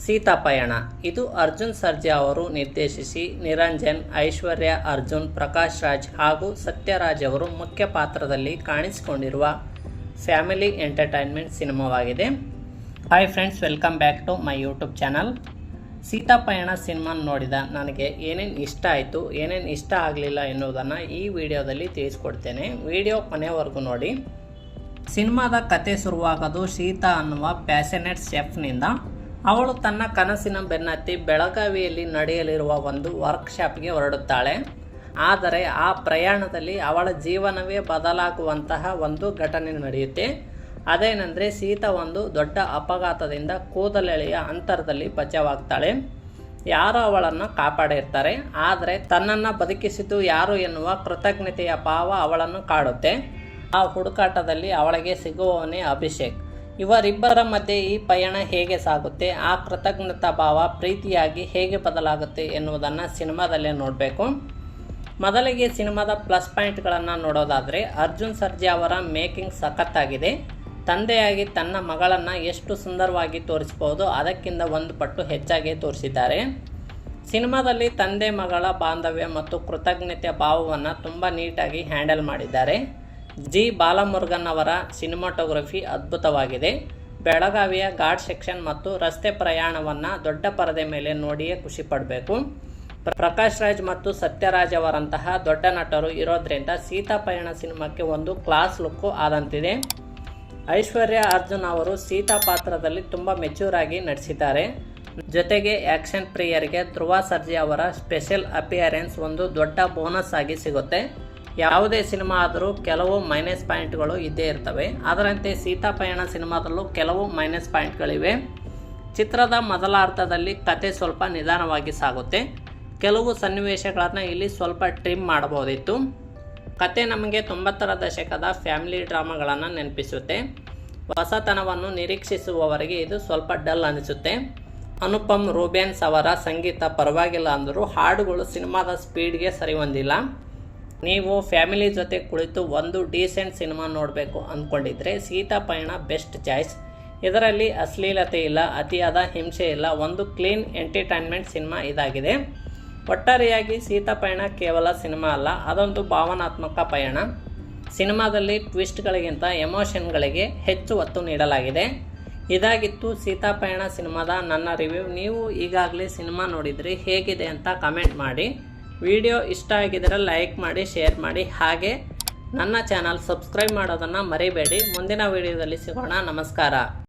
ಸೀತಾಪಯಣ ಇದು ಅರ್ಜುನ್ ಸರ್ಜಾ ಅವರು ನಿರ್ದೇಶಿಸಿ ನಿರಂಜನ್, ಐಶ್ವರ್ಯ ಅರ್ಜುನ್, ಪ್ರಕಾಶ್ ರಾಜ್ ಹಾಗೂ ಸತ್ಯರಾಜ್ ಅವರು ಮುಖ್ಯ ಪಾತ್ರದಲ್ಲಿ ಕಾಣಿಸಿಕೊಂಡಿರುವ ಫ್ಯಾಮಿಲಿ ಎಂಟರ್ಟೈನ್ಮೆಂಟ್ ಸಿನಿಮಾವಾಗಿದೆ. Hi friends, welcome back to my YouTube channel. Seetha Payana cinema ನೋಡಿದ ನನಗೆ ಏನೇನು ಇಷ್ಟ ಆಯಿತು, ಏನೇನು ಇಷ್ಟ ಆಗಲಿಲ್ಲ ಎನ್ನುವುದನ್ನು ಈ ವಿಡಿಯೋದಲ್ಲಿ ತಿಳಿಸ್ಕೊಡ್ತೇನೆ. ವಿಡಿಯೋ ಕೊನೆವರೆಗೂ ನೋಡಿ. ಸಿನಿಮಾದ ಕತೆ ಶುರುವಾಗೋದು ಸೀತಾ ಅನ್ನುವ ಪ್ಯಾಷನೇಟ್ ಶೆಫ್ನಿಂದ. ಅವಳು ತನ್ನ ಕನಸಿನ ಬೆನ್ನತ್ತಿ ಬೆಳಗಾವಿಯಲ್ಲಿ ನಡೆಯಲಿರುವ ಒಂದು ವರ್ಕ್ಶಾಪ್ಗೆ ಹೊರಡುತ್ತಾಳೆ. ಆದರೆ ಆ ಪ್ರಯಾಣದಲ್ಲಿ ಅವಳ ಜೀವನವೇ ಬದಲಾಗುವಂತಹ ಒಂದು ಘಟನೆ ನಡೆಯುತ್ತೆ. ಅದೇನೆಂದರೆ ಸೀತಾ ಒಂದು ದೊಡ್ಡ ಅಪಘಾತದಿಂದ ಕೂದಲೆಳೆಯ ಅಂತರದಲ್ಲಿ ಬಚಾವಾಗ್ತಾಳೆ. ಯಾರೋ ಅವಳನ್ನು ಕಾಪಾಡಿರ್ತಾರೆ, ಆದರೆ ತನ್ನನ್ನು ಬದುಕಿಸಿದ್ದು ಯಾರು ಎನ್ನುವ ಕೃತಜ್ಞತೆಯ ಭಾವ ಅವಳನ್ನು ಕಾಡುತ್ತೆ. ಆ ಹುಡುಕಾಟದಲ್ಲಿ ಅವಳಿಗೆ ಸಿಗುವವನೇ ಅಭಿಷೇಕ್. ಇವರಿಬ್ಬರ ಮಧ್ಯೆ ಈ ಪಯಣ ಹೇಗೆ ಸಾಗುತ್ತೆ, ಆ ಕೃತಜ್ಞತಾ ಭಾವ ಪ್ರೀತಿಯಾಗಿ ಹೇಗೆ ಬದಲಾಗುತ್ತೆ ಎನ್ನುವುದನ್ನು ಸಿನಿಮಾದಲ್ಲೇ ನೋಡಬೇಕು. ಮೊದಲಿಗೆ ಸಿನಿಮಾದ ಪ್ಲಸ್ ಪಾಯಿಂಟ್ಗಳನ್ನು ನೋಡೋದಾದರೆ, ಅರ್ಜುನ್ ಸರ್ಜಾ ಅವರ ಮೇಕಿಂಗ್ ಸಖತ್ತಾಗಿದೆ. ತಂದೆಯಾಗಿ ತನ್ನ ಮಗಳನ್ನು ಎಷ್ಟು ಸುಂದರವಾಗಿ ತೋರಿಸ್ಬೋದು, ಅದಕ್ಕಿಂತ ಒಂದು ಪಟ್ಟು ಹೆಚ್ಚಾಗಿ ತೋರಿಸಿದ್ದಾರೆ. ಸಿನಿಮಾದಲ್ಲಿ ತಂದೆ ಮಗಳ ಬಾಂಧವ್ಯ ಮತ್ತು ಕೃತಜ್ಞತೆಯ ಭಾವವನ್ನು ತುಂಬ ನೀಟಾಗಿ ಹ್ಯಾಂಡಲ್ ಮಾಡಿದ್ದಾರೆ. ಜಿ ಬಾಲಮುರುಗನ್ ಅವರ ಸಿನಿಮಾಟೋಗ್ರಫಿ ಅದ್ಭುತವಾಗಿದೆ. ಬೆಳಗಾವಿಯ ಘಾಟ್ ಸೆಕ್ಷನ್ ಮತ್ತು ರಸ್ತೆ ಪ್ರಯಾಣವನ್ನು ದೊಡ್ಡ ಪರದೆ ಮೇಲೆ ನೋಡಿಯೇ ಖುಷಿ ಪಡಬೇಕು. ಪ್ರಕಾಶ್ ರಾಜ್ ಮತ್ತು ಸತ್ಯರಾಜ್ ಅವರಂತಹ ದೊಡ್ಡ ನಟರು ಇರೋದ್ರಿಂದ ಸೀತಾಪಯಣ ಸಿನಿಮಾಕ್ಕೆ ಒಂದು ಕ್ಲಾಸ್ ಲುಕ್ಕು ಆದಂತಿದೆ. ಐಶ್ವರ್ಯ ಅರ್ಜುನ್ ಅವರು ಸೀತಾ ಪಾತ್ರದಲ್ಲಿ ತುಂಬ ಮೆಚ್ಯೂರ್ ಆಗಿ ನಟಿಸಿದ್ದಾರೆ. ಜೊತೆಗೆ ಆ್ಯಕ್ಷನ್ ಪ್ರಿಯರಿಗೆ ಧ್ರುವ ಸರ್ಜಾ ಅವರ ಸ್ಪೆಷಲ್ ಅಪಿಯರೆನ್ಸ್ ಒಂದು ದೊಡ್ಡ ಬೋನಸ್ ಆಗಿ ಸಿಗುತ್ತೆ. ಯಾವುದೇ ಸಿನಿಮಾ ಆದರೂ ಕೆಲವು ಮೈನಸ್ ಪಾಯಿಂಟ್ಗಳು ಇದ್ದೇ ಇರ್ತವೆ. ಅದರಂತೆ ಸೀತಾಪಯಣ ಸಿನಿಮಾದಲ್ಲೂ ಕೆಲವು ಮೈನಸ್ ಪಾಯಿಂಟ್ಗಳಿವೆ. ಚಿತ್ರದ ಮೊದಲ ಅರ್ಧದಲ್ಲಿ ಕತೆ ಸ್ವಲ್ಪ ನಿಧಾನವಾಗಿ ಸಾಗುತ್ತೆ. ಕೆಲವು ಸನ್ನಿವೇಶಗಳನ್ನು ಇಲ್ಲಿ ಸ್ವಲ್ಪ ಟ್ರಿಮ್ ಮಾಡಬಹುದಿತ್ತು. ಕತೆ ನಮಗೆ 90ರ ದಶಕದ ಫ್ಯಾಮಿಲಿ ಡ್ರಾಮಾಗಳನ್ನು ನೆನಪಿಸುತ್ತೆ. ಹೊಸತನವನ್ನು ನಿರೀಕ್ಷಿಸುವವರಿಗೆ ಇದು ಸ್ವಲ್ಪ ಡಲ್ ಅನಿಸುತ್ತೆ. ಅನುಪಮ್ ರೂಬೆನ್ಸ್ ಅವರ ಸಂಗೀತ ಪರವಾಗಿಲ್ಲ ಅಂದರೂ ಹಾಡುಗಳು ಸಿನಿಮಾದ ಸ್ಪೀಡ್ಗೆ ಸರಿ ಹೊಂದಿಲ್ಲ. ನೀವು ಫ್ಯಾಮಿಲಿ ಜೊತೆ ಕುಳಿತು ಒಂದು ಡೀಸೆಂಟ್ ಸಿನಿಮಾ ನೋಡಬೇಕು ಅಂದ್ಕೊಂಡಿದ್ರೆ ಸೀತಾಪಯಣ ಬೆಸ್ಟ್ ಚಾಯ್ಸ್. ಇದರಲ್ಲಿ ಅಶ್ಲೀಲತೆ ಇಲ್ಲ, ಅತಿಯಾದ ಹಿಂಸೆ ಇಲ್ಲ, ಒಂದು ಕ್ಲೀನ್ ಎಂಟರ್ಟೈನ್ಮೆಂಟ್ ಸಿನಿಮಾ ಇದಾಗಿದೆ. ಒಟ್ಟಾರೆಯಾಗಿ ಸೀತಾಪಯಣ ಕೇವಲ ಸಿನಿಮಾ ಅಲ್ಲ, ಅದೊಂದು ಭಾವನಾತ್ಮಕ ಪಯಣ. ಸಿನಿಮಾದಲ್ಲಿ ಟ್ವಿಸ್ಟ್ಗಳಿಗಿಂತ ಎಮೋಷನ್ಗಳಿಗೆ ಹೆಚ್ಚು ಒತ್ತು ನೀಡಲಾಗಿದೆ. ಇದಾಗಿತ್ತು ಸೀತಾಪಯಣ ಸಿನಿಮಾದ ನನ್ನ ರಿವ್ಯೂ. ನೀವು ಈಗಾಗಲೇ ಸಿನಿಮಾ ನೋಡಿದ್ರಿ, ಹೇಗಿದೆ ಅಂತ ಕಮೆಂಟ್ ಮಾಡಿ. ವಿಡಿಯೋ ಇಷ್ಟ ಆಗಿದ್ದರೆ ಲೈಕ್ ಮಾಡಿ, ಶೇರ್ ಮಾಡಿ, ಹಾಗೆ ನನ್ನ ಚಾನಲ್ ಸಬ್ಸ್ಕ್ರೈಬ್ ಮಾಡೋದನ್ನು ಮರಿಬೇಡಿ. ಮುಂದಿನ ವಿಡಿಯೋದಲ್ಲಿ ಸಿಗೋಣ. ನಮಸ್ಕಾರ.